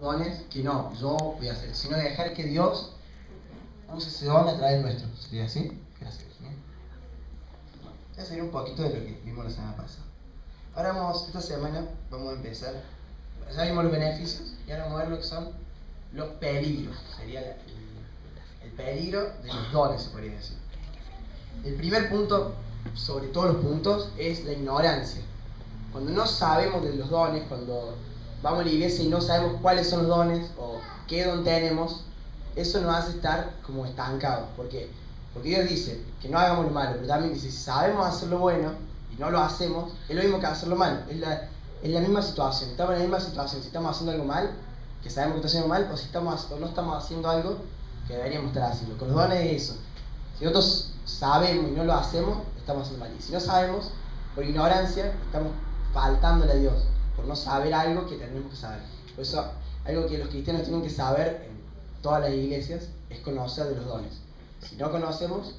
dones que no, yo voy a hacer, sino dejar que Dios use ese don a través nuestro. ¿Sería así? Gracias, Virginia. Voy a seguir un poquito de lo que vimos la semana pasada. Ahora esta semana vamos a empezar. Ya vimos los beneficios y ahora vamos a ver lo que son los peligros. Sería el peligro de los dones, se podría decir. El primer punto, sobre todos los puntos, es la ignorancia. Cuando no sabemos de los dones, cuando vamos a la iglesia y no sabemos cuáles son los dones o qué don tenemos, eso nos hace estar como estancados. ¿Por qué? Porque Dios dice que no hagamos lo malo, pero también dice, si sabemos hacer lo bueno y no lo hacemos, es lo mismo que hacer lo malo. Es la misma situación, estamos en la misma situación. Si estamos haciendo algo mal, que sabemos que está haciendo mal, o no estamos haciendo algo que deberíamos estar haciendo. Con los dones es eso. Si nosotros sabemos y no lo hacemos, estamos haciendo mal. Y si no sabemos, por ignorancia, estamos faltándole a Dios, por no saber algo que tenemos que saber. Por eso, algo que los cristianos tienen que saber en todas las iglesias es conocer de los dones. Si no conocemos,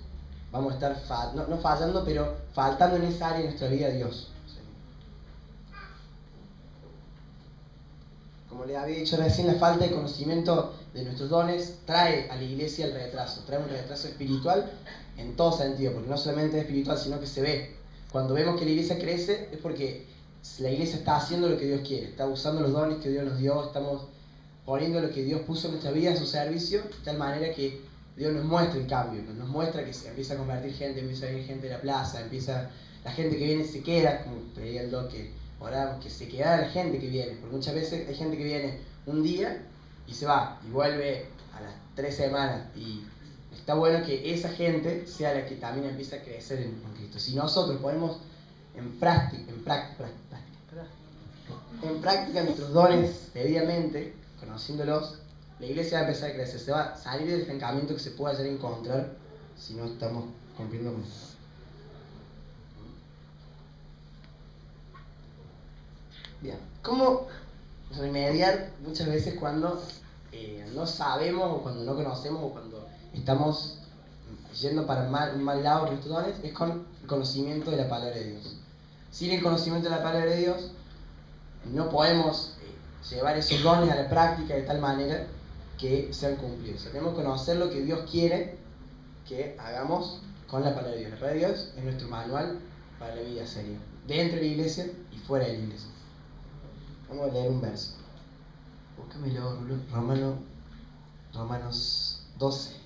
vamos a estar no fallando, pero faltando en esa área de nuestra vida a Dios. Como les había dicho recién, la falta de conocimiento de nuestros dones trae a la iglesia el retraso, trae un retraso espiritual en todo sentido, porque no solamente es espiritual, sino que se ve. Cuando vemos que la iglesia crece es porque la iglesia está haciendo lo que Dios quiere, está usando los dones que Dios nos dio, estamos poniendo lo que Dios puso en nuestra vida a su servicio, de tal manera que Dios nos muestra el cambio, nos muestra que se empieza a convertir gente, empieza a venir gente de la plaza, la gente que viene se queda, como pedía el doc que oramos, que se quedara la gente que viene, porque muchas veces hay gente que viene un día y se va, y vuelve a las 3 semanas, y está bueno que esa gente sea la que también empiece a crecer en Cristo. Si nosotros ponemos en práctica nuestros dones debidamente, conociéndolos, la iglesia va a empezar a crecer, se va a salir del estancamiento que se pueda llegar a encontrar si no estamos cumpliendo con eso. Bien, ¿cómo remediar muchas veces cuando no sabemos o cuando no conocemos o cuando estamos yendo para un mal lado de nuestros dones? Es con el conocimiento de la palabra de Dios. Sin el conocimiento de la palabra de Dios no podemos llevar esos dones a la práctica de tal manera que sean cumplidos. O sea, tenemos que conocer lo que Dios quiere que hagamos con la palabra de Dios. La palabra de Dios es nuestro manual para la vida seria, dentro de la iglesia y fuera de la iglesia. Vamos a leer un verso. Búscamelo, Romanos 12.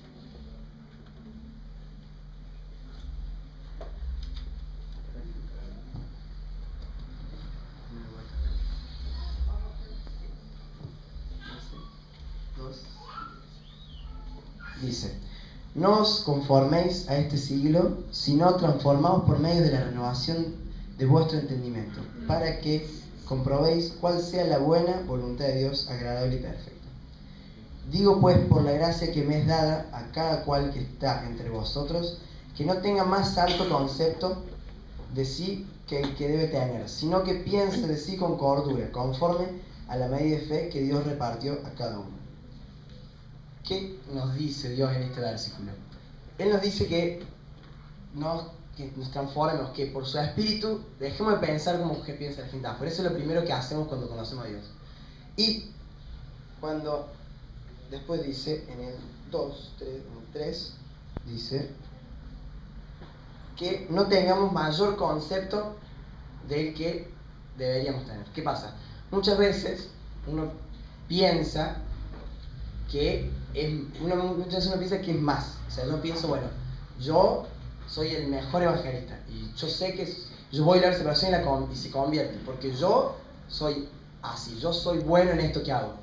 Dice, no os conforméis a este siglo, sino transformaos por medio de la renovación de vuestro entendimiento, para que comprobéis cuál sea la buena voluntad de Dios, agradable y perfecta. Digo pues, por la gracia que me es dada a cada cual que está entre vosotros, que no tenga más alto concepto de sí que el que debe tener, sino que piense de sí con cordura, conforme a la medida de fe que Dios repartió a cada uno. ¿Qué nos dice Dios en este versículo? Él nos dice que nos transformemos, que por su espíritu dejemos de pensar como que piensa la gente. Por eso es lo primero que hacemos cuando conocemos a Dios. Y cuando después dice en el 3, dice que no tengamos mayor concepto del que deberíamos tener. ¿Qué pasa? Muchas veces uno piensa que muchas veces uno piensa que es más. O sea, yo pienso, bueno, yo soy el mejor evangelista y yo sé que yo voy a ir a esa persona y se convierte, porque yo soy así, yo soy bueno en esto que hago.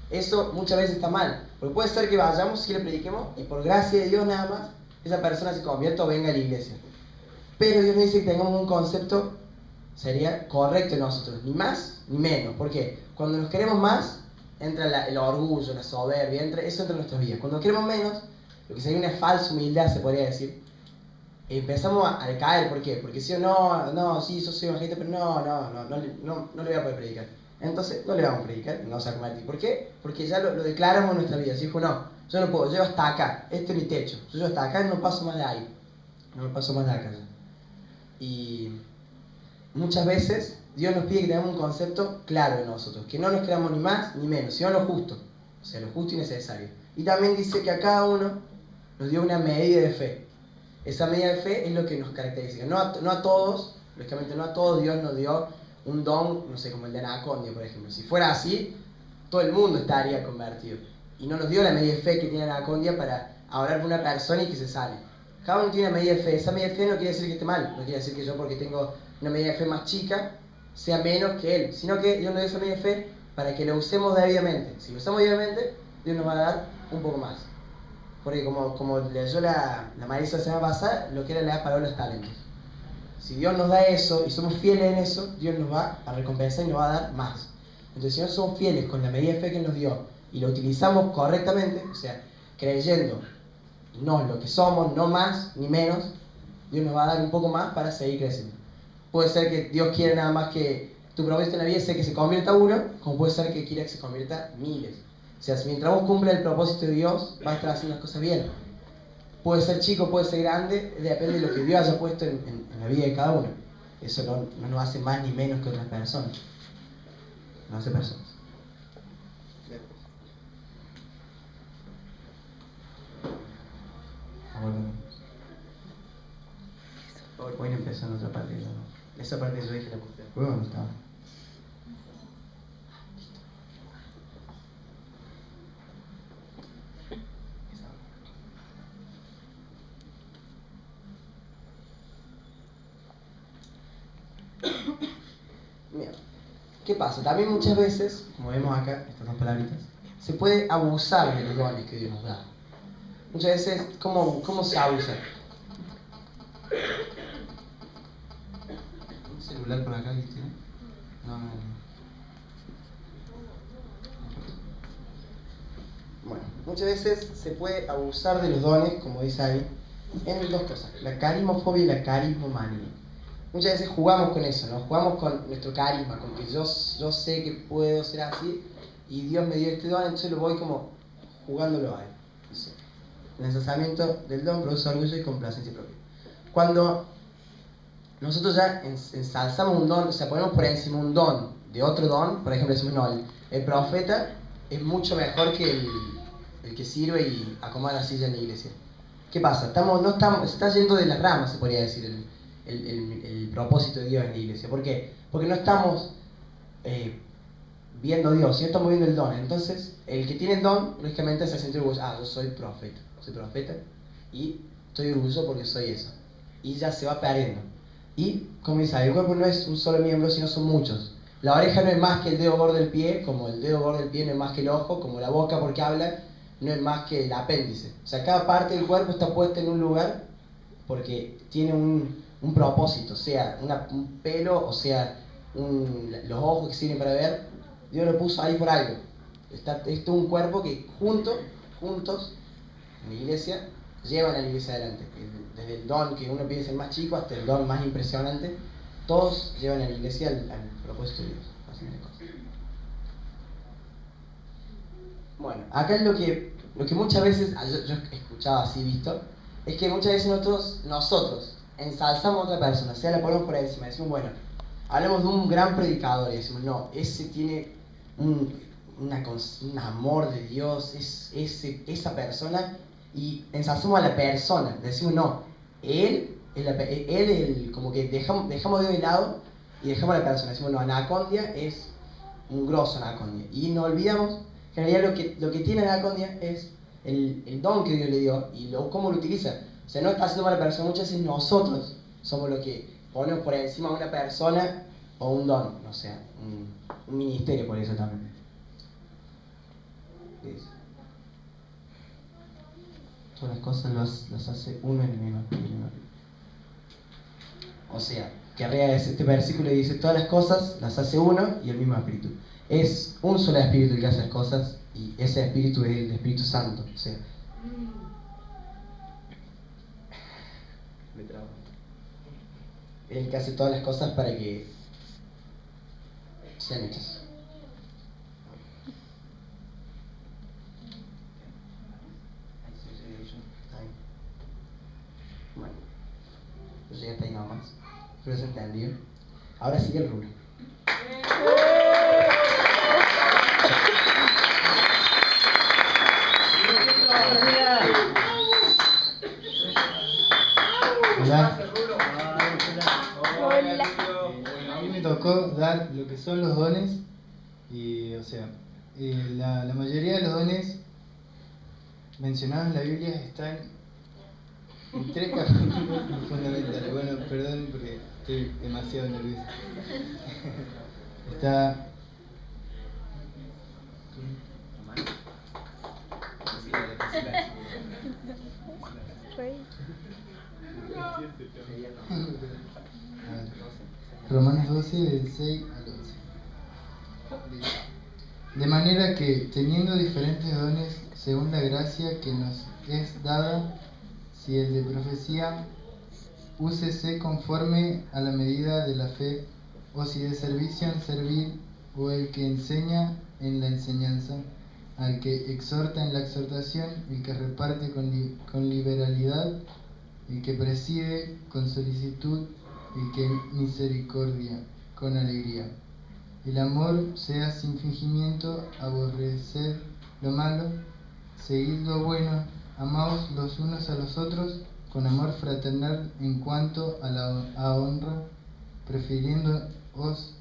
Eso muchas veces está mal, porque puede ser que vayamos y le prediquemos y por gracia de Dios nada más esa persona se convierta o venga a la iglesia. Pero Dios nos dice que tengamos un concepto, sería correcto en nosotros, ni más ni menos. ¿Por qué? Cuando nos queremos más, entra el orgullo, la soberbia, eso entra en nuestras vidas. Cuando queremos menos, lo que sería una falsa humildad, se podría decir, empezamos a decaer. ¿Por qué? Porque si yo sí, yo soy evangelista, pero no le voy a poder predicar. Entonces no le vamos a predicar, no se va a convertir. ¿Por qué? Porque ya lo declaramos en nuestra vida. Si dijo, no, yo no puedo, llego hasta acá, este es mi techo, yo llego hasta acá y no paso más de ahí, no paso más de acá ya. Y muchas veces Dios nos pide que tengamos un concepto claro de nosotros, que no nos creamos ni más ni menos, sino lo justo, o sea, lo justo y necesario. Y también dice que a cada uno nos dio una medida de fe. Esa medida de fe es lo que nos caracteriza. No a todos, lógicamente no a todos Dios nos dio un don, no sé, como el de Anacondia, por ejemplo. Si fuera así, todo el mundo estaría convertido. Y no nos dio la medida de fe que tiene Anacondia para hablar con una persona y que se sale. Cada uno tiene una medida de fe. Esa medida de fe no quiere decir que esté mal, no quiere decir que yo porque tengo una medida de fe más chica sea menos que él, sino que Dios nos dio esa medida de fe para que lo usemos debidamente. Si lo usamos debidamente, Dios nos va a dar un poco más. Porque como leyó la Marisa la semana pasada, lo que era la palabra de los talentos. Si Dios nos da eso y somos fieles en eso, Dios nos va a recompensar y nos va a dar más. Entonces, si no somos fieles con la medida de fe que nos dio y lo utilizamos correctamente, o sea, creyendo no lo que somos, no más ni menos, Dios nos va a dar un poco más para seguir creciendo. Puede ser que Dios quiera nada más que tu propósito en la vida sea que se convierta uno, como puede ser que quiera que se convierta miles. O sea, si mientras vos cumplas el propósito de Dios, vas a estar haciendo las cosas bien. Puede ser chico, puede ser grande, depende de lo que Dios haya puesto en la vida de cada uno. Eso no nos hace más ni menos que otras personas. No hace personas. Voy a empezar en otra parte. ¿No? Esa parte yo dije la puta. Bueno, no estaba. Mira, ¿qué pasa? También muchas veces, como vemos acá, estas dos palabritas, se puede abusar de los dones que Dios nos da. Muchas veces, ¿cómo se abusa? Un celular por acá, ¿viste? No. Bueno, muchas veces se puede abusar de los dones, como dice ahí, en dos cosas, la carismofobia y la carismomanía. Muchas veces jugamos con eso, ¿no? Jugamos con nuestro carisma, con que yo sé que puedo ser así y Dios me dio este don, entonces lo voy como jugándolo ahí. El ensalzamiento del don produce orgullo y complacencia propia. Cuando nosotros ya ensalzamos un don, o sea, ponemos por encima un don de otro don, por ejemplo, decimos, no, el profeta es mucho mejor que el que sirve y acomoda la silla en la iglesia. ¿Qué pasa? Se está yendo de las ramas, se podría decir, el propósito de Dios en la iglesia. ¿Por qué? Porque no estamos viendo a Dios, sino estamos viendo el don. Entonces, el que tiene el don, lógicamente se siente orgulloso. Yo soy profeta y estoy orgulloso porque soy eso. Y ya se va perdiendo. Y, como dice, el cuerpo no es un solo miembro, sino son muchos. La oreja no es más que el dedo gordo del pie, como el dedo gordo del pie no es más que el ojo, como la boca porque habla no es más que el apéndice. O sea, cada parte del cuerpo está puesta en un lugar porque tiene un propósito, sea un pelo, o sea, los ojos que sirven para ver, Dios lo puso ahí por algo. Es todo un cuerpo que juntos, en la iglesia, llevan a la iglesia adelante. Desde el don que uno piensa el más chico hasta el don más impresionante, todos llevan a la iglesia al propósito de Dios. Bueno, acá es lo que muchas veces, yo he escuchado así, visto, es que muchas veces nosotros ensalzamos a otra persona, sea la ponemos por encima, decimos, bueno, hablamos de un gran predicador y decimos, no, ese tiene un amor de Dios, esa persona, y ensalzamos a la persona, decimos, no, como que dejamos Dios de lado y dejamos a la persona, decimos, no, Anacondia es un grosso Anacondia, y nos olvidamos que en realidad lo que tiene Anacondia es el don que Dios le dio y cómo lo utiliza. O sea, no está haciendo mala persona, muchas veces nosotros somos los que ponemos por encima a una persona o un don, o sea, un ministerio por eso también. Todas las cosas las hace uno en el mismo espíritu. O sea, querría este versículo y dice, todas las cosas las hace uno y el mismo espíritu. Es un solo espíritu el que hace las cosas y ese espíritu es el Espíritu Santo. O sea, es el que hace todas las cosas para que sean hechas. Bueno, yo llegué hasta ahí nomás. Espero que se entendió. Ahora sigue el rubro. dar lo que son los dones. Y, o sea, la mayoría de los dones mencionados en la Biblia están en 3 capítulos fundamentales. Bueno, perdón porque estoy demasiado nervioso. Está... Romanos 12, del 6 al 11. De manera que, teniendo diferentes dones según la gracia que nos es dada, si el de profecía, úsese conforme a la medida de la fe, o si de servicio en servir, o el que enseña en la enseñanza, al que exhorta en la exhortación, el que reparte con liberalidad, el que preside con solicitud, el que misericordia con alegría. El amor sea sin fingimiento, aborrecer lo malo, seguid lo bueno, amaos los unos a los otros con amor fraternal en cuanto a la honra, prefiriéndoos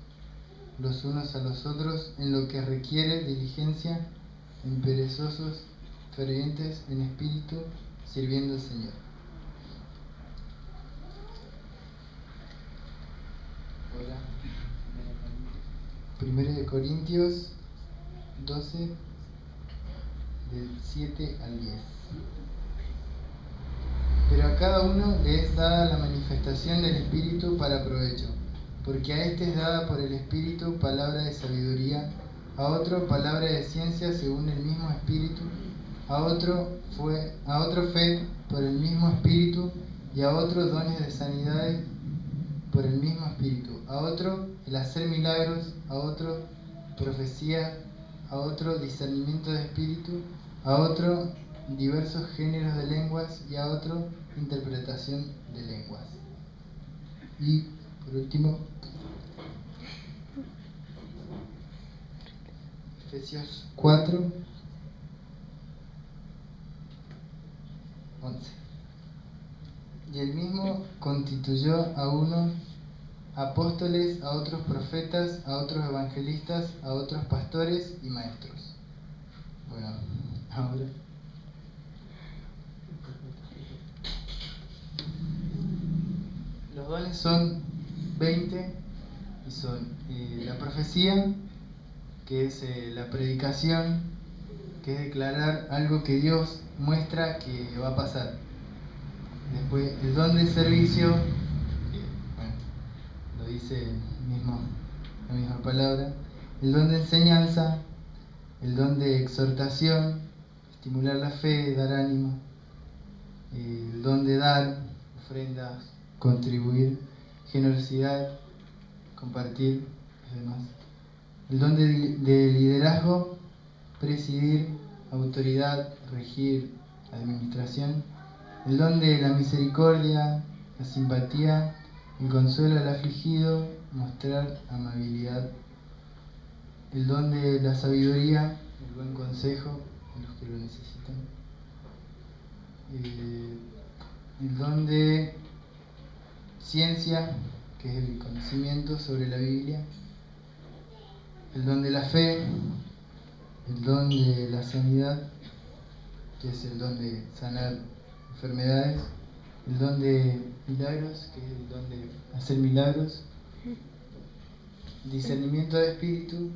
los unos a los otros en lo que requiere diligencia, perezosos, fervientes en espíritu, sirviendo al Señor. Primero de Corintios 12, del 7 al 10. Pero a cada uno le es dada la manifestación del Espíritu para provecho, porque a este es dada por el Espíritu palabra de sabiduría, a otro palabra de ciencia según el mismo Espíritu, a otro fe por el mismo Espíritu, y a otro dones de sanidades por el mismo Espíritu, a otro el hacer milagros, a otro profecía, a otro discernimiento de espíritu, a otro diversos géneros de lenguas y a otro interpretación de lenguas. Y por último, Efesios 4, 11. Y él mismo constituyó a unos apóstoles, a otros profetas, a otros evangelistas, a otros pastores y maestros. Bueno, ahora los dones son 20 y son la profecía, que es la predicación, que es declarar algo que Dios muestra que va a pasar. Después el don de servicio, bueno, lo dice la misma palabra. El don de enseñanza, el don de exhortación, estimular la fe, dar ánimo. El don de dar, ofrendas, contribuir, generosidad, compartir los demás. El don de liderazgo, presidir, autoridad, regir, administración. El don de la misericordia, la simpatía, el consuelo al afligido, mostrar amabilidad. El don de la sabiduría, el buen consejo a los que lo necesitan. El don de ciencia, que es el conocimiento sobre la Biblia. El don de la fe, el don de la sanidad, que es el don de sanar enfermedades. El don de milagros, que es el don de hacer milagros. Discernimiento de espíritu,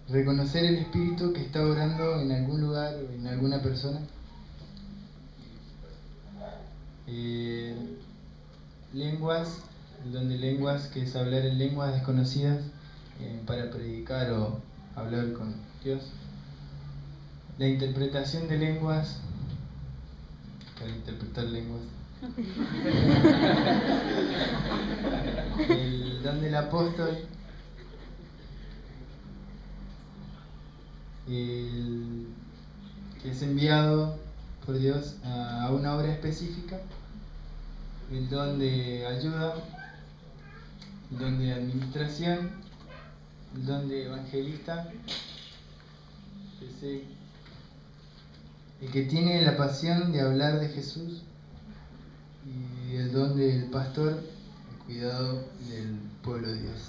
reconocer el espíritu que está obrando en algún lugar o en alguna persona. Lenguas, el don de lenguas, que es hablar en lenguas desconocidas para predicar o hablar con Dios. La interpretación de lenguas, para interpretar lenguas. El don del apóstol, que es enviado por Dios a una obra específica. El don de ayuda, el don de administración, el don de evangelista, el que tiene la pasión de hablar de Jesús, y el don del pastor, el cuidado del pueblo de Dios.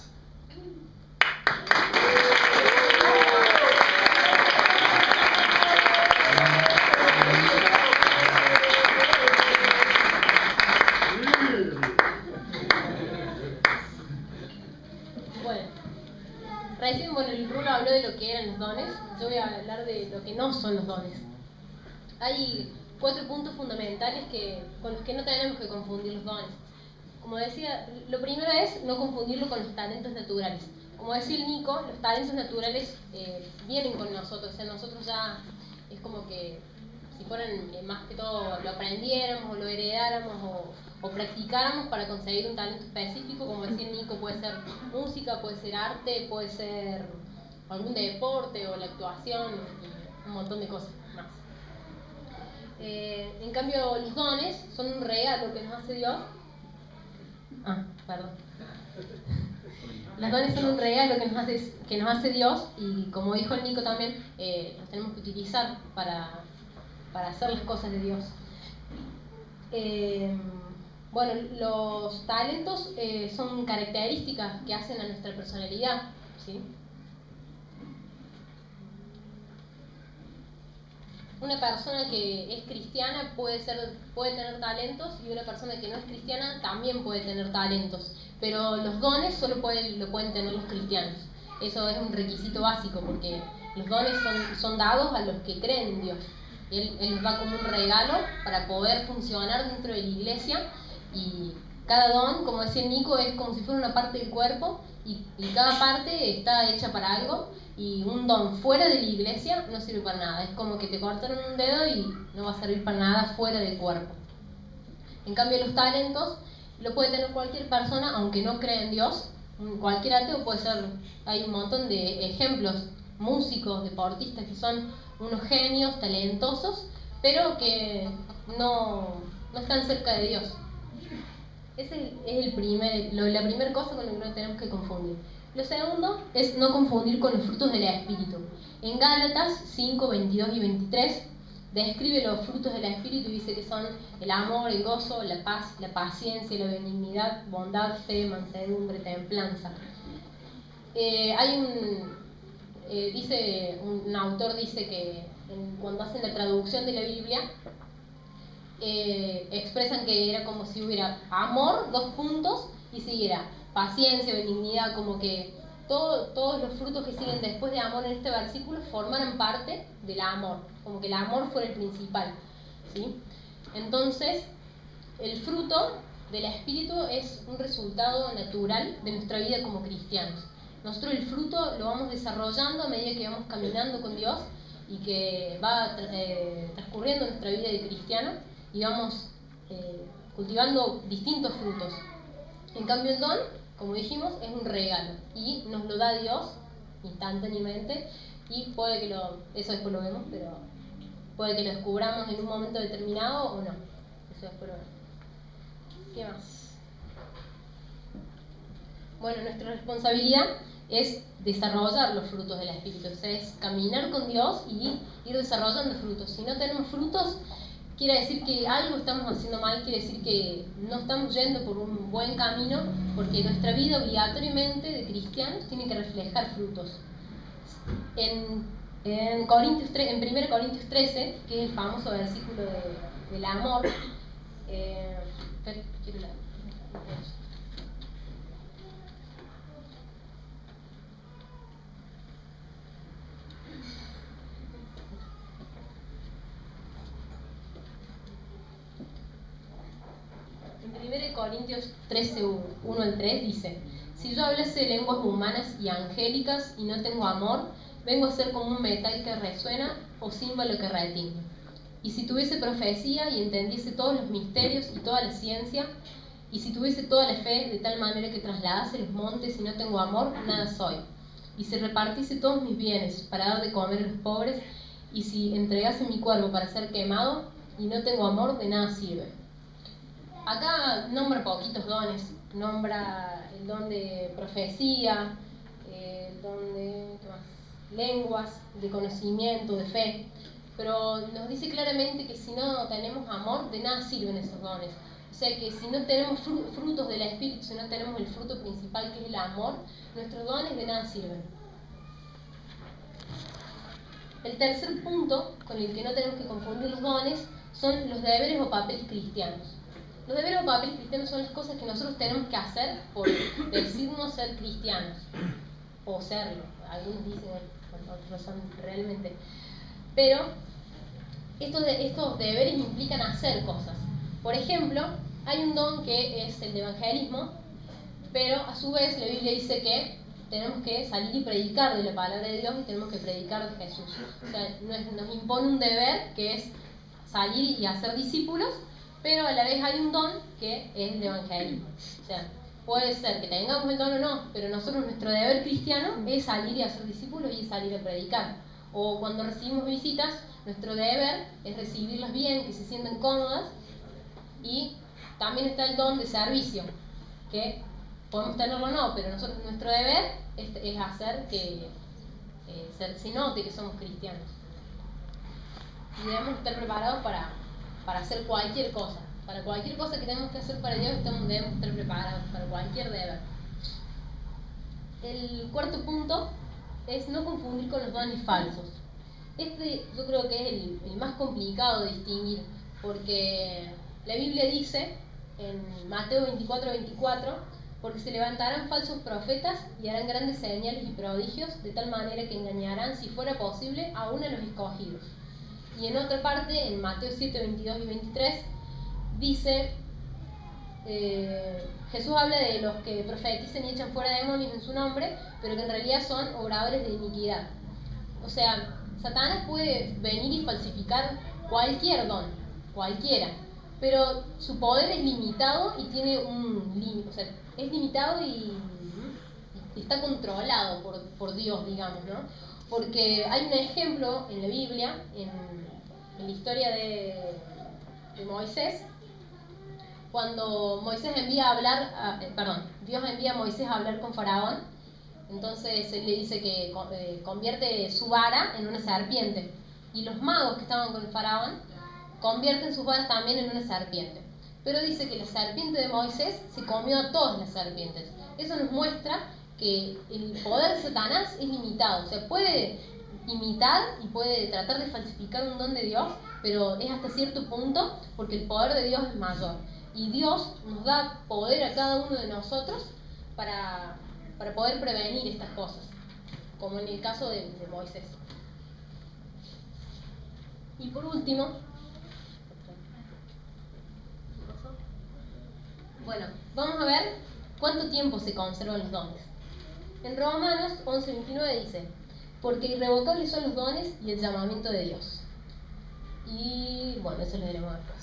Recién, el Rulo habló de lo que eran los dones. Yo voy a hablar de lo que no son los dones. Hay 4 puntos fundamentales con los que no tenemos que confundir los dones. Como decía, lo primero es no confundirlo con los talentos naturales. Como decía el Nico, los talentos naturales vienen con nosotros. O sea, nosotros ya es como que si fueran más que todo lo aprendiéramos o lo heredáramos o practicáramos para conseguir un talento específico. Como decía el Nico, puede ser música, puede ser arte, puede ser algún deporte o la actuación, un montón de cosas más. En cambio, los dones son un regalo que nos hace Dios. Los dones son un regalo que nos hace Dios, y como dijo el Nico también, los tenemos que utilizar para hacer las cosas de Dios. Los talentos son características que hacen a nuestra personalidad, ¿sí? Una persona que es cristiana puede tener talentos, y una persona que no es cristiana también puede tener talentos, pero los dones solo lo pueden tener los cristianos. Eso es un requisito básico, porque los dones son dados a los que creen en Dios. Él nos da como un regalo para poder funcionar dentro de la iglesia, y cada don, como decía Nico, es como si fuera una parte del cuerpo, y cada parte está hecha para algo, y un don fuera de la iglesia no sirve para nada. Es como que te cortaron un dedo y no va a servir para nada fuera del cuerpo. En cambio, los talentos lo puede tener cualquier persona, aunque no crea en Dios. Cualquier ateo puede ser. Hay un montón de ejemplos, músicos, deportistas que son unos genios talentosos, pero que no están cerca de Dios. Esa es la primera cosa con la que no tenemos que confundir. Lo segundo es no confundir con los frutos del Espíritu. En Gálatas 5, 22 y 23 describe los frutos del Espíritu y dice que son el amor, el gozo, la paz, la paciencia, la benignidad, bondad, fe, mansedumbre, templanza. Un autor dice que cuando hacen la traducción de la Biblia, expresan que era como si hubiera amor, 2 puntos, y siguiera paciencia, benignidad, como que todos los frutos que siguen después de amor en este versículo formaran parte del amor, como que el amor fuera el principal, ¿sí? Entonces, el fruto del Espíritu es un resultado natural de nuestra vida como cristianos. Nosotros el fruto lo vamos desarrollando a medida que vamos caminando con Dios y que va transcurriendo nuestra vida de cristiano, y vamos cultivando distintos frutos. En cambio, el don, como dijimos, es un regalo y nos lo da Dios instantáneamente, y puede que eso después lo vemos, pero puede que lo descubramos en un momento determinado o no. Eso después lo vemos. ¿Qué más? Bueno, nuestra responsabilidad es desarrollar los frutos del Espíritu, o sea, es caminar con Dios y ir desarrollando frutos. Si no tenemos frutos, quiere decir que algo estamos haciendo mal, quiere decir que no estamos yendo por un buen camino, porque nuestra vida obligatoriamente de cristianos tiene que reflejar frutos. En 1 Corintios 13, que es el famoso versículo del amor, En 1 Corintios 13, 1 al 3 dice: si yo hablase lenguas humanas y angélicas y no tengo amor, vengo a ser como un metal que resuena o címbalo que retiñe. Y si tuviese profecía y entendiese todos los misterios y toda la ciencia, y si tuviese toda la fe de tal manera que trasladase los montes y no tengo amor, nada soy. Y si repartiese todos mis bienes para dar de comer a los pobres, y si entregase mi cuerpo para ser quemado y no tengo amor, de nada sirve. Acá nombra poquitos dones, nombra el don de profecía, el don de lenguas, de conocimiento, de fe, pero nos dice claramente que si no tenemos amor, de nada sirven esos dones. O sea que si no tenemos frutos del Espíritu, si no tenemos el fruto principal que es el amor, nuestros dones de nada sirven. El tercer punto con el que no tenemos que confundir los dones son los deberes o papeles cristianos. Los deberes o papeles cristianos son las cosas que nosotros tenemos que hacer por decirnos ser cristianos, o serlo. Algunos dicen, otros no son realmente. Pero estos deberes implican hacer cosas. Por ejemplo, hay un don que es el de evangelismo, pero a su vez la Biblia dice que tenemos que salir y predicar de la palabra de Dios y tenemos que predicar de Jesús. O sea, nos impone un deber que es salir y hacer discípulos, pero a la vez hay un don que es el de evangelismo. O sea, puede ser que tengamos el don o no, pero nosotros, nuestro deber cristiano es salir y hacer discípulos y salir a predicar. O cuando recibimos visitas, nuestro deber es recibirlas bien, que se sientan cómodas. Y también está el don de servicio, que podemos tenerlo o no, pero nuestro deber es hacer que se note que somos cristianos. Y debemos estar preparados para hacer cualquier cosa. Para cualquier cosa que tenemos que hacer para Dios, debemos estar preparados para cualquier deber. El cuarto punto es no confundir con los dones falsos. Yo creo que es el más complicado de distinguir, porque la Biblia dice en Mateo 24:24, porque se levantarán falsos profetas y harán grandes señales y prodigios, de tal manera que engañarán, si fuera posible, aún a los escogidos. Y en otra parte, en Mateo 7:22 y 23, dice, Jesús habla de los que profetizan y echan fuera demonios en su nombre, pero que en realidad son obradores de iniquidad. O sea, Satanás puede venir y falsificar cualquier don, cualquiera, pero su poder es limitado y tiene un límite, o sea, es limitado y está controlado por Dios, digamos, ¿no? Porque hay un ejemplo en la Biblia, en la historia de Moisés, cuando Moisés envía a hablar, Dios envía a Moisés a hablar con Faraón. Entonces él le dice que convierte su vara en una serpiente. Y los magos que estaban con el faraón convierten sus varas también en una serpiente. Pero dice que la serpiente de Moisés se comió a todas las serpientes. Eso nos muestra que el poder de Satanás es limitado. O sea, puede imitar y puede tratar de falsificar un don de Dios, pero es hasta cierto punto, porque el poder de Dios es mayor. Y Dios nos da poder a cada uno de nosotros para poder prevenir estas cosas, como en el caso de Moisés. Y por último, bueno, vamos a ver cuánto tiempo se conservan los dones. En Romanos 11:29 dice, porque irrevocables son los dones y el llamamiento de Dios. Y bueno, eso lo veremos después.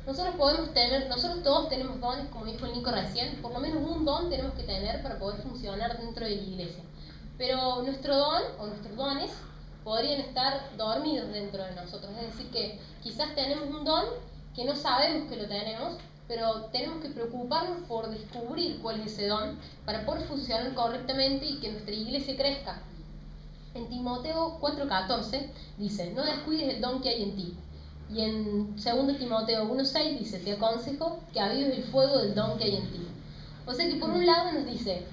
Nosotros todos tenemos dones, como dijo el Nico recién, por lo menos un don tenemos que tener para poder funcionar dentro de la iglesia. Pero nuestro don o nuestros dones podrían estar dormidos dentro de nosotros, es decir, que quizás tenemos un don que no sabemos que lo tenemos, pero tenemos que preocuparnos por descubrir cuál es ese don para poder funcionar correctamente y que nuestra iglesia crezca. En Timoteo 4:14 dice, no descuides el don que hay en ti. Y en 2 Timoteo 1:6 dice, te aconsejo que avives el fuego del don que hay en ti. O sea que por un lado nos dice,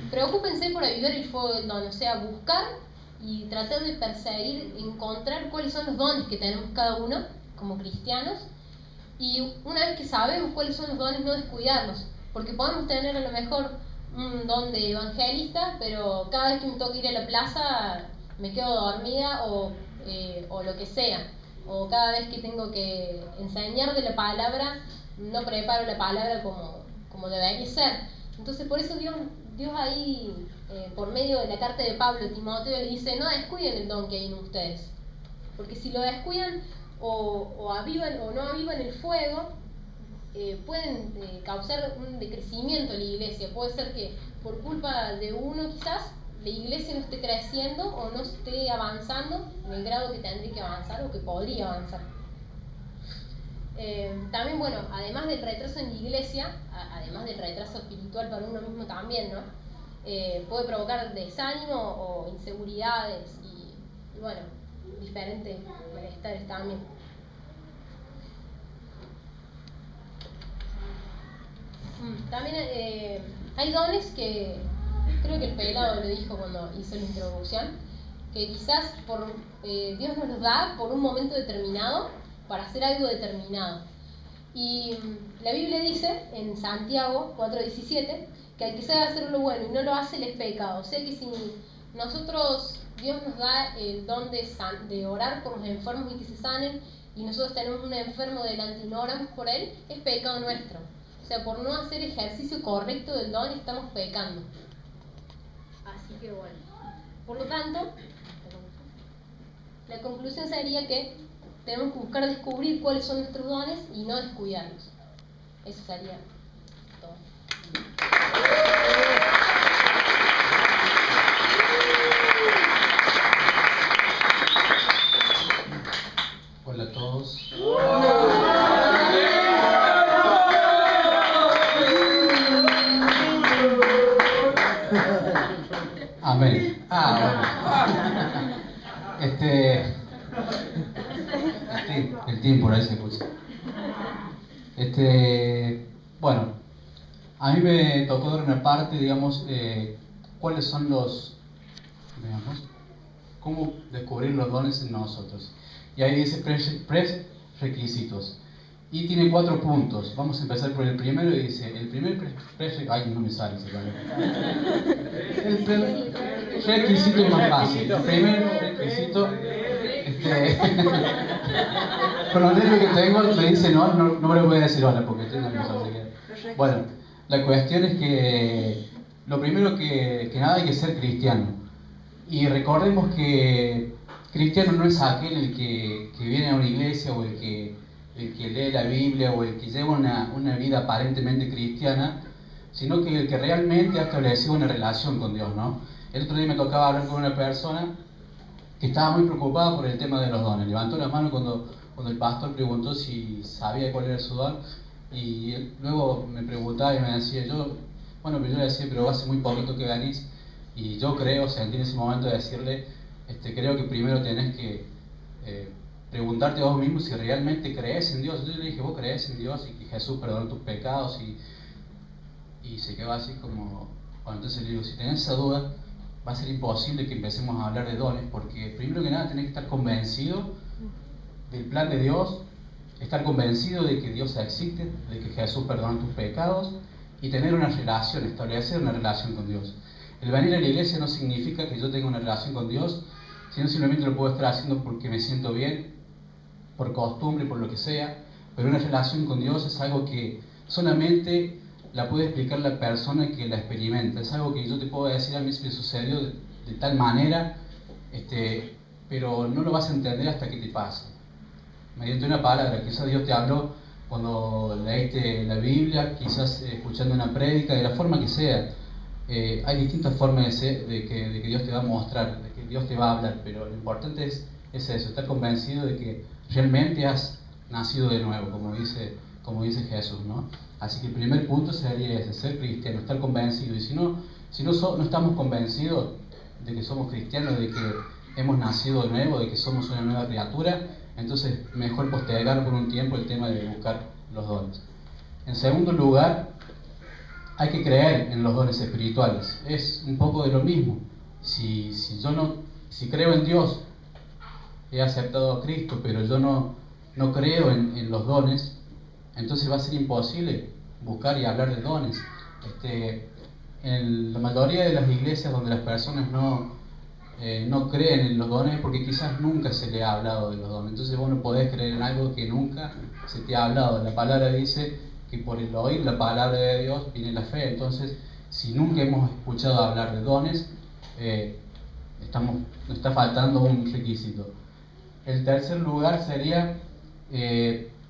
preocúpense por avivar el fuego del don, o sea, buscar y tratar de perseguir, encontrar cuáles son los dones que tenemos cada uno como cristianos. Y una vez que sabemos cuáles son los dones, no descuidarlos, porque podemos tener a lo mejor un don de evangelista, pero cada vez que me toca ir a la plaza me quedo dormida o lo que sea. O cada vez que tengo que enseñar de la palabra, no preparo la palabra como debería ser. Entonces por eso Dios ahí, por medio de la carta de Pablo a Timoteo, le dice, no descuiden el don que hay en ustedes. Porque si lo descuidan o avivan o no avivan el fuego, pueden causar un decrecimiento en la iglesia. Puede ser que por culpa de uno quizás la iglesia no esté creciendo o no esté avanzando en el grado que tendría que avanzar o que podría avanzar. También, bueno, además del retraso en la iglesia, además del retraso espiritual para uno mismo también, ¿no? Puede provocar desánimo o inseguridades y bueno, diferentes malestares también. También hay dones que, creo que el pelado lo dijo cuando hizo la introducción, que quizás Dios nos los da por un momento determinado, para hacer algo determinado. Y la Biblia dice en Santiago 4:17 que al que sabe hacer lo bueno y no lo hace, le es pecado. O sea que si nosotros, Dios nos da el don de orar por los enfermos y que se sanen, y nosotros tenemos un enfermo delante y no oramos por él, es pecado nuestro. O sea, por no hacer ejercicio correcto del don estamos pecando. Así que bueno. Por lo tanto, la conclusión sería que tenemos que buscar descubrir cuáles son nuestros dones y no descuidarlos. Eso sería todo. Hola a todos. Amén. Bueno. El team por ahí se puso. Bueno, a mí me tocó dar una parte, digamos, cuáles son cómo descubrir los dones en nosotros. Y ahí dice requisitos. Y tiene 4 puntos. Vamos a empezar por el primero y dice, el primer ay, no me sale ese valor. El requisito es más fácil. El primer requisito, con el nervio que tengo me dice no me lo voy a decir ahora porque tengo que. Bueno, la cuestión es que lo primero que nada hay que ser cristiano. Y recordemos que cristiano no es aquel el que viene a una iglesia o el que lee la Biblia o el que lleva una vida aparentemente cristiana, sino que el que realmente ha establecido una relación con Dios, ¿no? El otro día me tocaba hablar con una persona que estaba muy preocupada por el tema de los dones. Levantó la mano cuando el pastor preguntó si sabía cuál era su don, y él luego me preguntaba y me decía, pero yo le decía, pero hace muy poquito que venís, y yo creo, sentí en ese momento de decirle, creo que primero tenés que preguntarte a vos mismo si realmente crees en Dios. Yo le dije, vos crees en Dios y que Jesús perdonó tus pecados, y se quedó así como, bueno, entonces le digo, si tenés esa duda, va a ser imposible que empecemos a hablar de dones, porque primero que nada tenés que estar convencido del plan de Dios, estar convencido de que Dios existe, de que Jesús perdonó tus pecados, y tener una relación, establecer una relación con Dios. El venir a la iglesia no significa que yo tenga una relación con Dios, sino simplemente lo puedo estar haciendo porque me siento bien, por costumbre, por lo que sea, pero una relación con Dios es algo que solamente la puede explicar la persona que la experimenta. Es algo que yo te puedo decir, a mí me sucedió de tal manera, pero no lo vas a entender hasta que te pase. Mediante una palabra, quizás Dios te habló cuando leíste la Biblia, quizás escuchando una prédica, de la forma que sea. Hay distintas formas de que Dios te va a mostrar, de que Dios te va a hablar, pero lo importante es eso, estar convencido de que realmente has nacido de nuevo, como dice Jesús, ¿no? Así que el primer punto sería ese, ser cristiano, estar convencido. Y si no estamos convencidos de que somos cristianos, de que hemos nacido de nuevo, de que somos una nueva criatura, entonces mejor postergar por un tiempo el tema de buscar los dones. En segundo lugar, hay que creer en los dones espirituales. Es un poco de lo mismo. Si creo en Dios, he aceptado a Cristo, pero yo no creo en los dones, entonces va a ser imposible buscar y hablar de dones. En la mayoría de las iglesias donde las personas no creen en los dones, porque quizás nunca se le ha hablado de los dones. Entonces vos no podés creer en algo que nunca se te ha hablado. La palabra dice que por el oír la palabra de Dios viene la fe. Entonces, si nunca hemos escuchado hablar de dones, nos está faltando un requisito. El tercer lugar sería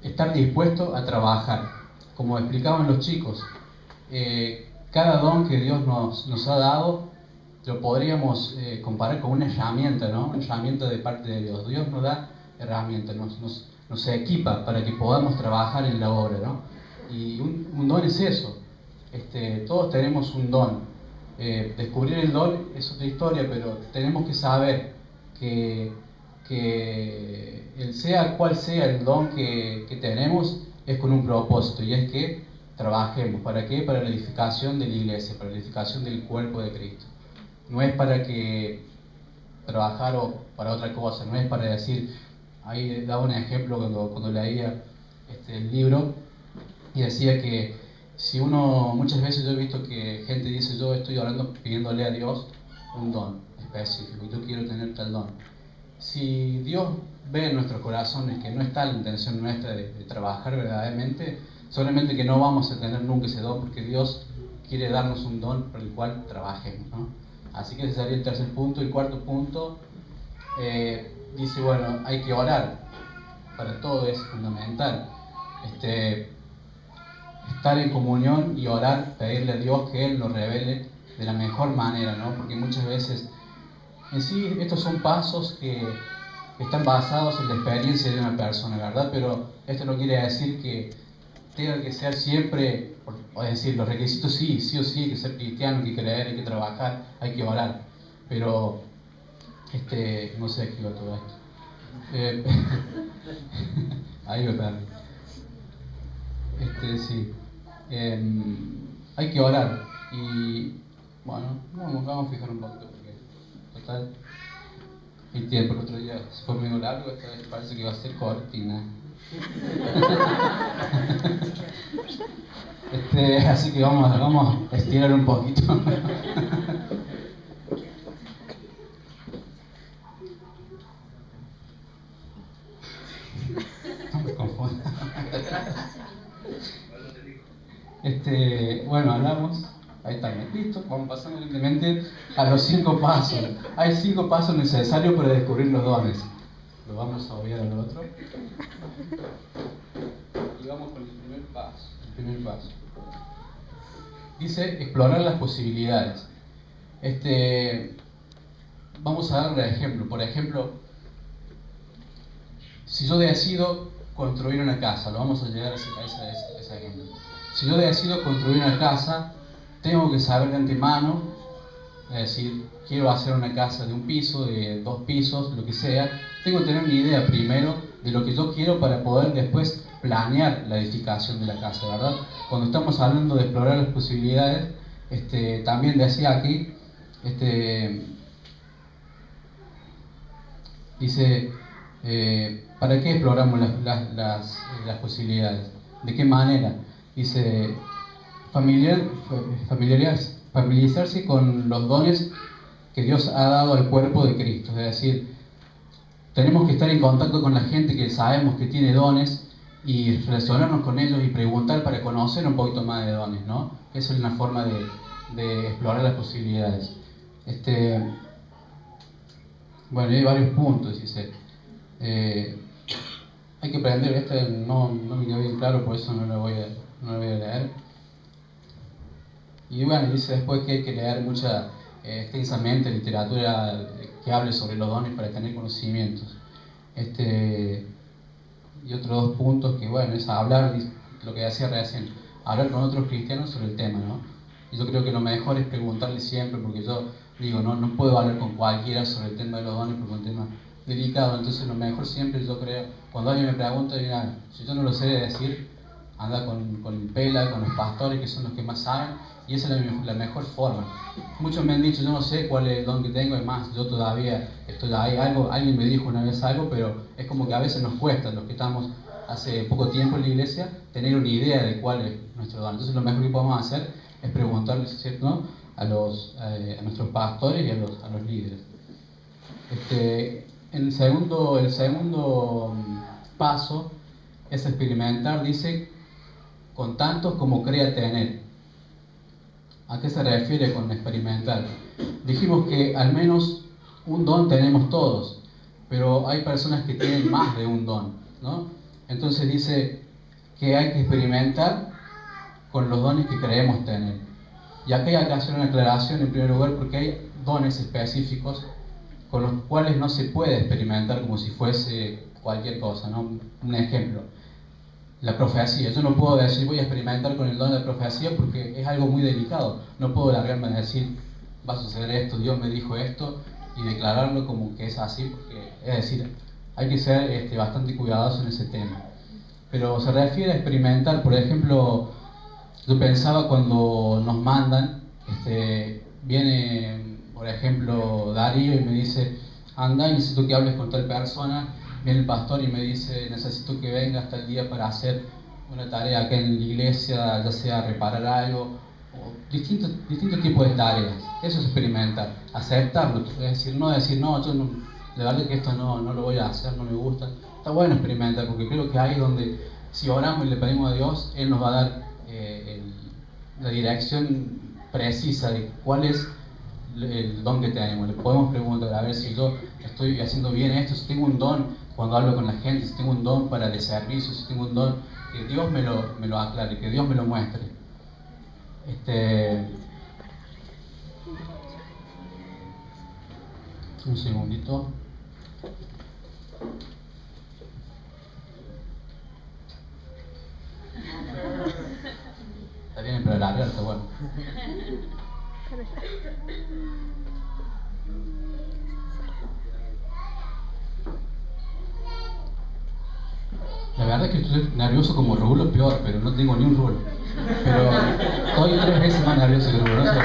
estar dispuesto a trabajar. Como explicaban los chicos, cada don que Dios nos ha dado lo podríamos comparar con una herramienta, ¿no? Una herramienta de parte de Dios. Dios nos da herramientas, nos equipa para que podamos trabajar en la obra, ¿no? Y un don es eso. Todos tenemos un don. Descubrir el don es otra historia, pero tenemos que saber que que sea cual sea el don que tenemos, es con un propósito, y es que trabajemos. ¿Para qué? Para la edificación de la iglesia, para la edificación del cuerpo de Cristo. No es para que trabajar o para otra cosa, no es para decir, ahí daba un ejemplo cuando leía el libro, y decía que si uno, muchas veces yo he visto que gente dice, yo estoy orando pidiéndole a Dios un don específico, yo quiero tener tal don. Si Dios ve en nuestros corazones que no está la intención nuestra de trabajar verdaderamente, solamente que no vamos a tener nunca ese don, porque Dios quiere darnos un don por el cual trabajemos, ¿no? Así que ese sería el tercer punto. El cuarto punto dice, bueno, hay que orar. Para todo es fundamental. Estar en comunión y orar, pedirle a Dios que Él nos revele de la mejor manera, ¿no? Porque muchas veces, en sí, estos son pasos que están basados en la experiencia de una persona, ¿verdad? Pero esto no quiere decir que tenga que ser siempre, o decir, los requisitos sí o sí, hay que ser cristiano, hay que creer, hay que trabajar, hay que orar. Pero, no sé qué iba todo esto. Ahí va también. Sí. Hay que orar. Y, bueno, vamos a fijar un poquito, porque, total, el tiempo el otro día se fue medio largo, esta vez parece que va a ser cortina. Así que vamos a estirar un poquito. No me confunda. Bueno, hablamos. Ahí está, listo. Vamos pasando simplemente a los 5 pasos. Hay 5 pasos necesarios para descubrir los dones. Lo vamos a obviar al otro. Y vamos con el primer paso. Dice explorar las posibilidades. Vamos a dar un ejemplo. Por ejemplo, si yo decido construir una casa, lo vamos a llegar a ese ejemplo. Si yo decido construir una casa, tengo que saber de antemano, es decir, quiero hacer una casa de 1 piso, de 2 pisos, lo que sea. Tengo que tener una idea primero de lo que yo quiero para poder después planear la edificación de la casa, ¿verdad? Cuando estamos hablando de explorar las posibilidades, también decía aquí, dice, ¿para qué exploramos las posibilidades? ¿De qué manera? Dice, familiarizarse con los dones que Dios ha dado al cuerpo de Cristo. Es decir, tenemos que estar en contacto con la gente que sabemos que tiene dones y relacionarnos con ellos y preguntar para conocer un poquito más de dones, ¿no? Esa es una forma de explorar las posibilidades. Bueno, hay varios puntos, dice. Hay que aprender, no me quedó bien claro, por eso no lo voy a leer. Y bueno, dice después que hay que leer extensamente literatura que hable sobre los dones para tener conocimientos. Y otros 2 puntos que, bueno, es hablar, lo que decía recién, hablar con otros cristianos sobre el tema, ¿no? Y yo creo que lo mejor es preguntarle siempre, porque yo digo, no puedo hablar con cualquiera sobre el tema de los dones porque es un tema delicado. Entonces lo mejor siempre, yo creo, cuando alguien me pregunta, mira, si yo no lo sé decir, anda con Pela, con los pastores, que son los que más saben, y esa es la mejor forma. Muchos me han dicho, yo no sé cuál es el don que tengo, es más, yo todavía estoy ahí, alguien me dijo una vez algo, pero es como que a veces nos cuesta, los que estamos hace poco tiempo en la iglesia, tener una idea de cuál es nuestro don. Entonces lo mejor que podemos hacer es preguntarles, ¿cierto?, a nuestros pastores y a los líderes. El segundo paso es experimentar, dice, con tantos como crea tener. ¿A qué se refiere con experimentar? Dijimos que al menos un don tenemos todos, pero hay personas que tienen más de un don, ¿no? Entonces dice que hay que experimentar con los dones que creemos tener. Y aquí hay que hacer una aclaración en primer lugar, porque hay dones específicos con los cuales no se puede experimentar como si fuese cualquier cosa, ¿no? Un ejemplo, la profecía. Yo no puedo decir voy a experimentar con el don de la profecía porque es algo muy delicado. No puedo largarme a decir va a suceder esto, Dios me dijo esto, y declararlo como que es así, porque es decir, hay que ser bastante cuidadoso en ese tema. Pero se refiere a experimentar, por ejemplo, yo pensaba cuando nos mandan, viene, por ejemplo, Darío y me dice, anda y necesito que hables con tal persona, viene el pastor y me dice, necesito que vengas tal día para hacer una tarea acá en la iglesia, ya sea reparar algo, o distintos tipos de tareas. Eso es experimentar, aceptarlo, es decir, no, yo no, de verdad que esto no lo voy a hacer, no me gusta. Está bueno experimentar, porque creo que ahí es donde, si oramos y le pedimos a Dios, Él nos va a dar la dirección precisa de cuál es el don que tenemos. Le podemos preguntar, a ver si yo estoy haciendo bien esto, si tengo un don cuando hablo con la gente, si tengo un don para el servicio, si tengo un don, que Dios me lo aclare, que Dios me lo muestre. Un segundito. Está bien, pero larga, está bueno. La verdad es que estoy nervioso como rulo, peor, pero no tengo ni un rulo. Pero estoy 3 veces más nervioso que rulo, no sé.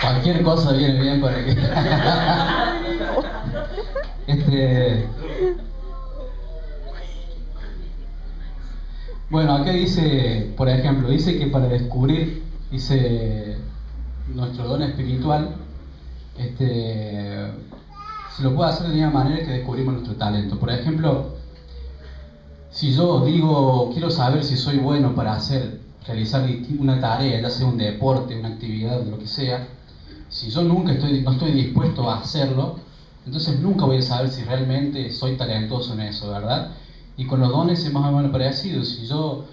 Cualquier cosa viene bien para que... Bueno, acá dice, por ejemplo, dice que para descubrir, dice, nuestro don espiritual, se lo puede hacer de la misma manera que descubrimos nuestro talento. Por ejemplo, si yo digo, quiero saber si soy bueno para realizar una tarea, ya sea un deporte, una actividad, lo que sea, si yo no estoy dispuesto a hacerlo, entonces nunca voy a saber si realmente soy talentoso en eso, ¿verdad? Y con los dones es más o menos parecido. Si yo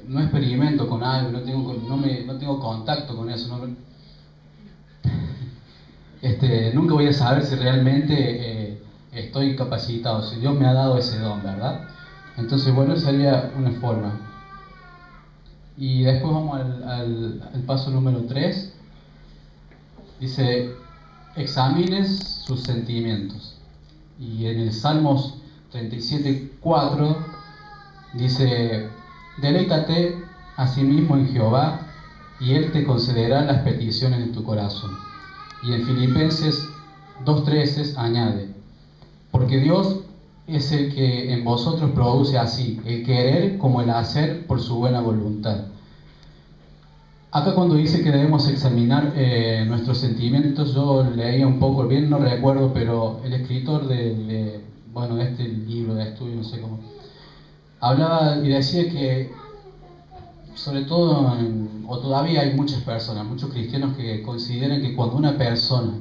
no experimento con algo, no tengo contacto con eso, nunca voy a saber si realmente estoy capacitado, si Dios me ha dado ese don, ¿verdad? Entonces, bueno, esa sería una forma. Y después vamos al paso número 3. Dice, examines sus sentimientos. Y en el Salmos 37:4 dice, deleítate a sí mismo en Jehová y Él te concederá las peticiones de tu corazón. Y en Filipenses 2:13 añade, porque Dios es el que en vosotros produce así el querer como el hacer por su buena voluntad. Acá cuando dice que debemos examinar nuestros sentimientos, yo leía un poco, bien no recuerdo, pero el escritor de este libro de estudio, no sé cómo, hablaba y decía que sobre todo, o todavía hay muchas personas, muchos cristianos que consideran que cuando una persona,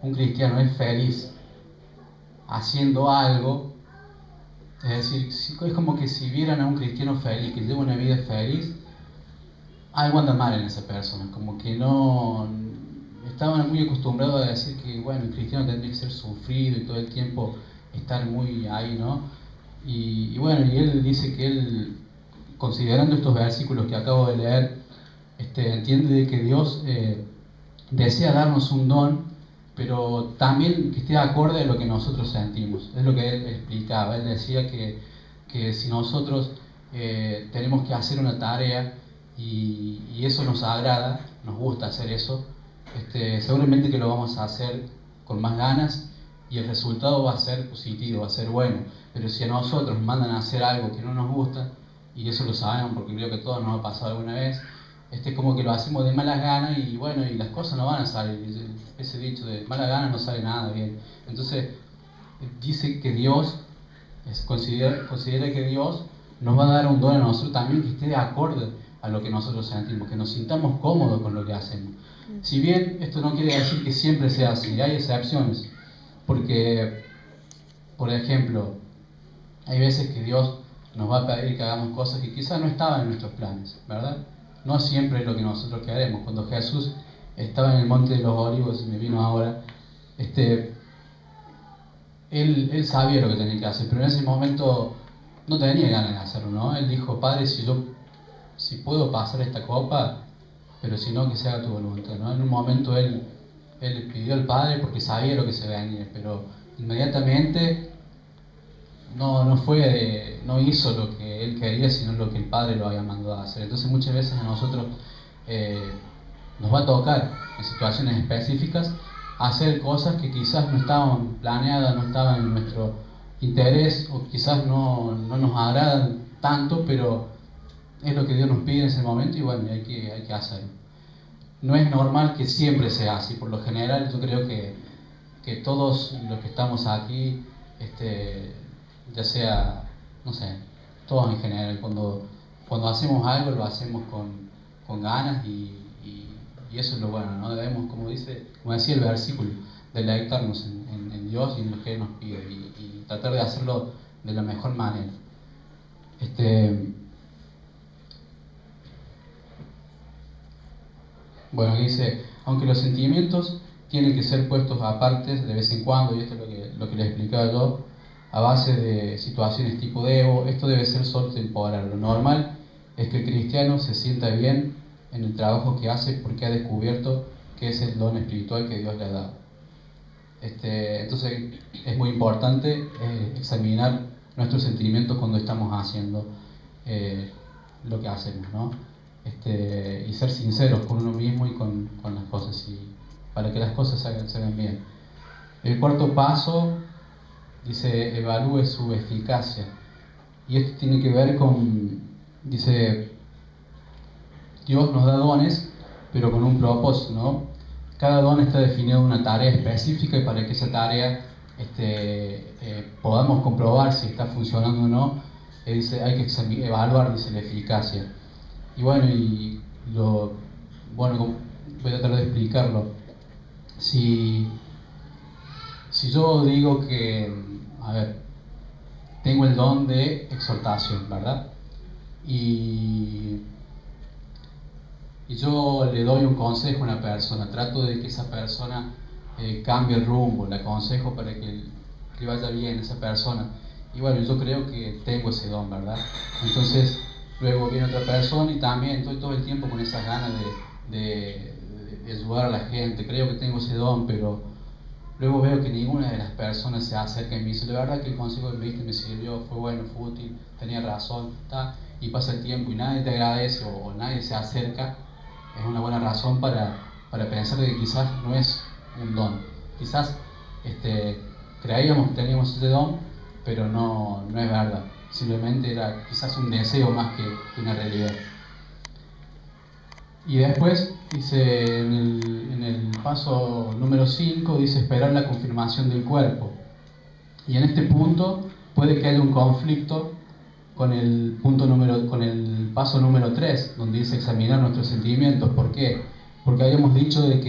un cristiano, es feliz haciendo algo, es decir, es como que si vieran a un cristiano feliz, que lleva una vida feliz, algo anda mal en esa persona, como que no estaban muy acostumbrados a decir que bueno, el cristiano tendría que ser sufrido y todo el tiempo estar muy ahí, ¿no? Y bueno, y él dice que él, considerando estos versículos que acabo de leer, entiende que Dios desea darnos un don, pero también que esté acorde a lo que nosotros sentimos. Es lo que él explicaba. Él decía que si nosotros tenemos que hacer una tarea y eso nos agrada, nos gusta hacer eso, seguramente que lo vamos a hacer con más ganas y el resultado va a ser positivo, va a ser bueno. Pero si a nosotros nos mandan a hacer algo que no nos gusta, y eso lo sabemos porque creo que a todos nos ha pasado alguna vez, como que lo hacemos de malas ganas y bueno, y las cosas no van a salir. Ese dicho de malas ganas no sale nada bien. Entonces dice que Dios, considera que Dios nos va a dar un don a nosotros también que esté de acuerdo a lo que nosotros sentimos, que nos sintamos cómodos con lo que hacemos. Si bien esto no quiere decir que siempre sea así, hay excepciones, porque, por ejemplo, hay veces que Dios nos va a pedir que hagamos cosas que quizás no estaban en nuestros planes, ¿verdad? No siempre es lo que nosotros queremos. Cuando Jesús estaba en el Monte de los Olivos, y me vino ahora, él sabía lo que tenía que hacer, pero en ese momento no tenía ganas de hacerlo, ¿no? Él dijo, Padre, si yo si puedo pasar esta copa, pero si no, que se haga tu voluntad, ¿no? En un momento él pidió al Padre porque sabía lo que se venía, pero inmediatamente no hizo lo que él quería, sino lo que el Padre lo había mandado a hacer. Entonces muchas veces a nosotros nos va a tocar en situaciones específicas hacer cosas que quizás no estaban planeadas, no estaban en nuestro interés o quizás no nos agradan tanto, pero es lo que Dios nos pide en ese momento y bueno, hay que hacerlo. No es normal que siempre sea así, por lo general yo creo que todos los que estamos aquí, ya sea, no sé, todos en general, cuando hacemos algo lo hacemos con ganas y eso es lo bueno, ¿no? Debemos, como decía el versículo, deleitarnos en Dios y en lo que Él nos pide y tratar de hacerlo de la mejor manera. Bueno, dice, aunque los sentimientos tienen que ser puestos aparte de vez en cuando, y esto es lo que les explicaba yo, a base de situaciones tipo Evo, esto debe ser solo temporal. Lo normal es que el cristiano se sienta bien en el trabajo que hace porque ha descubierto que ese es el don espiritual que Dios le ha dado. Entonces es muy importante examinar nuestros sentimientos cuando estamos haciendo lo que hacemos, ¿no? Y ser sinceros con uno mismo y con las cosas, para que las cosas se hagan bien. El cuarto paso dice, evalúe su eficacia. Y esto tiene que ver dice, Dios nos da dones, pero con un propósito, ¿no? Cada don está definido en una tarea específica y para que esa tarea podamos comprobar si está funcionando o no, dice, hay que evaluar, dice, la eficacia. Y bueno, voy a tratar de explicarlo. Si yo digo que, tengo el don de exhortación, ¿verdad? Y yo le doy un consejo a una persona, trato de que esa persona cambie el rumbo, le aconsejo para que vaya bien esa persona. Y bueno, yo creo que tengo ese don, ¿verdad? Entonces, luego viene otra persona y también estoy todo el tiempo con esas ganas de ayudar a la gente. Creo que tengo ese don, pero luego veo que ninguna de las personas se acerca y me dice, la verdad que el consejo que me diste me sirvió, fue bueno, fue útil, tenía razón, y pasa el tiempo y nadie te agradece o nadie se acerca. Es una buena razón para pensar que quizás no es un don. Quizás creíamos que teníamos ese don, pero no es verdad. Simplemente era quizás un deseo más que una realidad. Y después dice en el paso número 5, dice esperar la confirmación del cuerpo. Y en este punto puede que haya un conflicto con el paso número 3, donde dice examinar nuestros sentimientos. ¿Por qué? Porque habíamos dicho de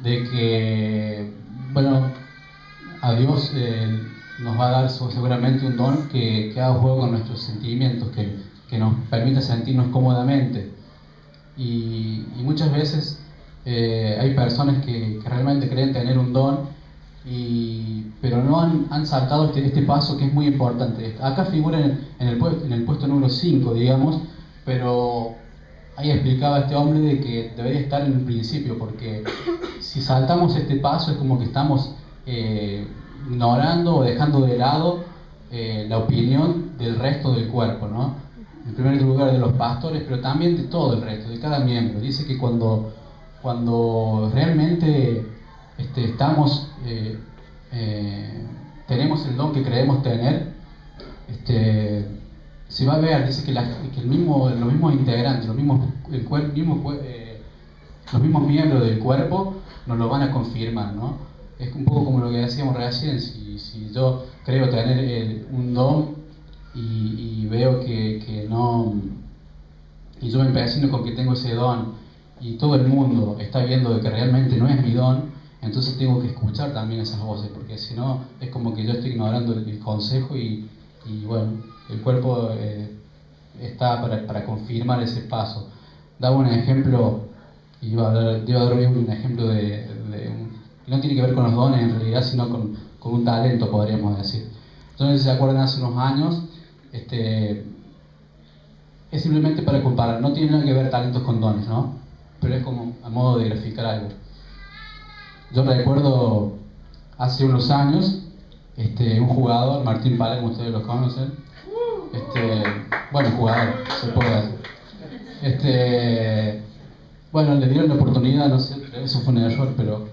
que bueno, a Dios nos va a dar seguramente un don que haga juego con nuestros sentimientos, que nos permita sentirnos cómodamente. Y muchas veces hay personas que realmente creen tener un don, pero no han saltado este paso que es muy importante. Acá figura en el puesto número 5, digamos, pero ahí explicaba este hombre de que debería estar en el principio, porque si saltamos este paso es como que estamos ignorando o dejando de lado la opinión del resto del cuerpo, ¿no? En primer lugar de los pastores, pero también de todo el resto, de cada miembro. Dice que cuando realmente tenemos el don que creemos tener, se va a ver, dice que los mismos integrantes, los mismos miembros del cuerpo nos lo van a confirmar, ¿no? Es un poco como lo que decíamos recién, si yo creo tener un don y veo que no, y yo me empecino con que tengo ese don y todo el mundo está viendo de que realmente no es mi don, entonces tengo que escuchar también esas voces, porque si no es como que yo estoy ignorando el consejo y bueno, el cuerpo está para confirmar ese paso. Daba un ejemplo, iba a dar un ejemplo de que no tiene que ver con los dones en realidad, sino con un talento, podríamos decir. Entonces, si se acuerdan, hace unos años, es simplemente para comparar, no tiene nada que ver talentos con dones, ¿no? Pero es como a modo de graficar algo. Yo recuerdo hace unos años, un jugador, Martín Palermo, ustedes lo conocen, bueno, jugador, se puede decir. Bueno, le dieron la oportunidad, no sé, eso fue un error, pero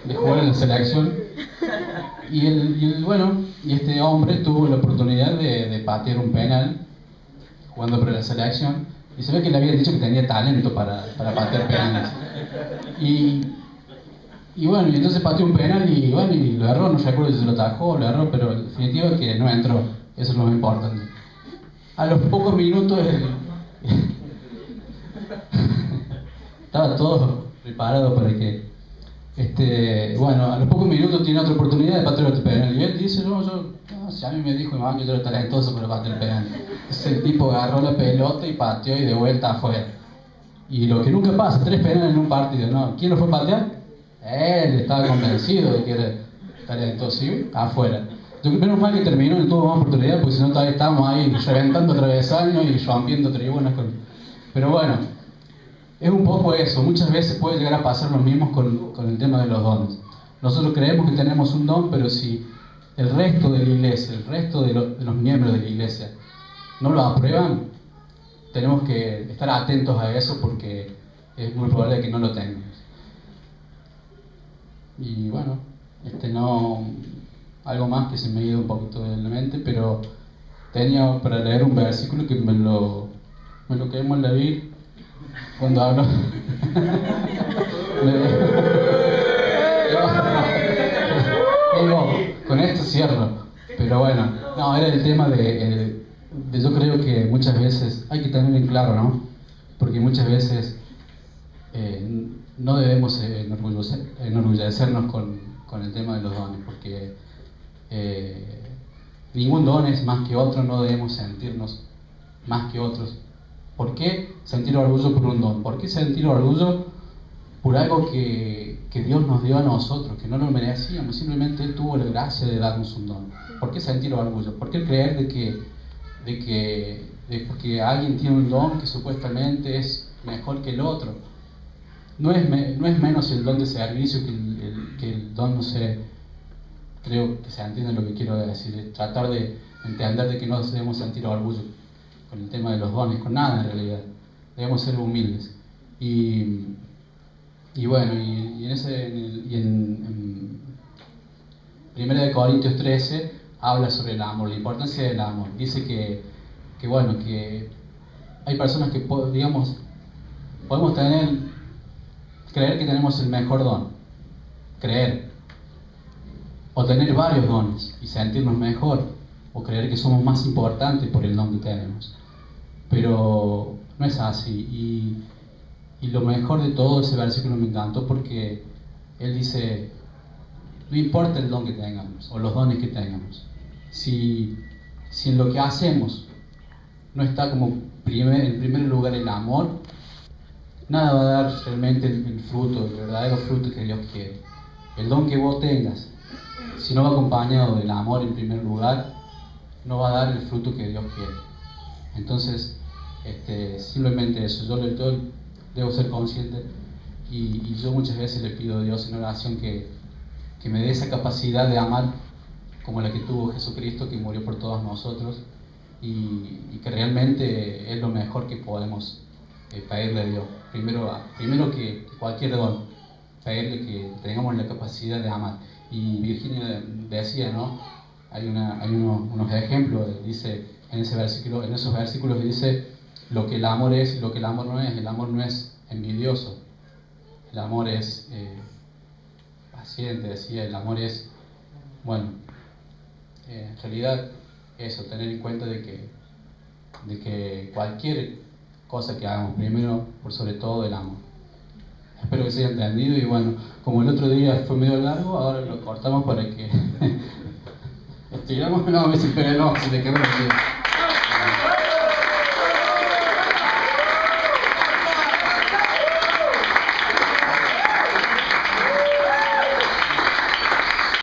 de jugar en la selección. Y este hombre tuvo la oportunidad de patear un penal jugando por la selección. Y se ve que le habían dicho que tenía talento para patear penales. Y bueno, y entonces pateó un penal y bueno, y lo erró, no recuerdo si se lo atajó o lo erró, pero en definitiva es que no entró, eso es lo más importante. A los pocos minutos estaba todo preparado para que, a los pocos minutos tiene otra oportunidad de patear otro penal. Y él dice, no, si a mí me dijo mi mamá que yo era talentoso para patear el penal. Entonces el tipo agarró la pelota y pateó y de vuelta afuera. Y lo que nunca pasa, 3 penales en un partido, ¿no? ¿Quién lo fue a patear? Él estaba convencido de que era talentoso, ¿sí? Afuera. Yo creo que menos mal que terminó, no tuvo más oportunidad, porque si no todavía estábamos ahí reventando travesaños y rompiendo tribunas. Pero bueno, es un poco eso. Muchas veces puede llegar a pasar lo mismo con el tema de los dones. Nosotros creemos que tenemos un don, pero si el resto de la iglesia, el resto de los miembros de la iglesia no lo aprueban, tenemos que estar atentos a eso porque es muy probable que no lo tengamos. Y bueno, algo más que se me ha ido un poquito de la mente, pero tenía para leer un versículo que me lo quemo en la Biblia cuando hablo. Con esto cierro, pero bueno, no, era el tema de yo creo que muchas veces hay que tener en claro, ¿no? Porque muchas veces no debemos enorgullecernos con el tema de los dones, porque ningún don es más que otro, no debemos sentirnos más que otros. ¿Por qué sentir orgullo por un don? ¿Por qué sentir orgullo por algo que Dios nos dio a nosotros, que no lo merecíamos? Simplemente Él tuvo la gracia de darnos un don. ¿Por qué sentir orgullo? ¿Por qué creer de que alguien tiene un don que supuestamente es mejor que el otro? No es menos el don de servicio que el don, no sé, creo que se entiende lo que quiero decir, es tratar de entender de que no debemos sentir orgullo con el tema de los dones, con nada en realidad, debemos ser humildes. Y bueno, en 1 Corintios 13 habla sobre el amor, la importancia del amor. Dice que hay personas que, digamos, podemos creer que tenemos el mejor don, o tener varios dones y sentirnos mejor, o creer que somos más importantes por el don que tenemos. Pero no es así. Y lo mejor de todo, ese versículo me encantó porque él dice, no importa el don que tengamos o los dones que tengamos, si en lo que hacemos no está como en primer lugar el amor, nada va a dar realmente el fruto, el verdadero fruto que Dios quiere. El don que vos tengas, si no va acompañado del amor en primer lugar, no va a dar el fruto que Dios quiere. Entonces, simplemente eso, yo debo ser consciente y yo muchas veces le pido a Dios en oración que me dé esa capacidad de amar como la que tuvo Jesucristo, que murió por todos nosotros, y que realmente es lo mejor que podemos pedirle a Dios. Primero que cualquier don, pedirle que tengamos la capacidad de amar. Y Virginia decía, ¿no? Hay unos ejemplos, dice en esos versículos dice lo que el amor es y lo que el amor no es. El amor no es envidioso, el amor es paciente, decía, el amor es, en realidad eso, tener en cuenta de que cualquier cosa que hagamos, primero por sobre todo el amor. Espero que se haya entendido y bueno, como el otro día fue medio largo, ahora lo cortamos para que estiramos, no, a ver si pega el ojo, si le quedó.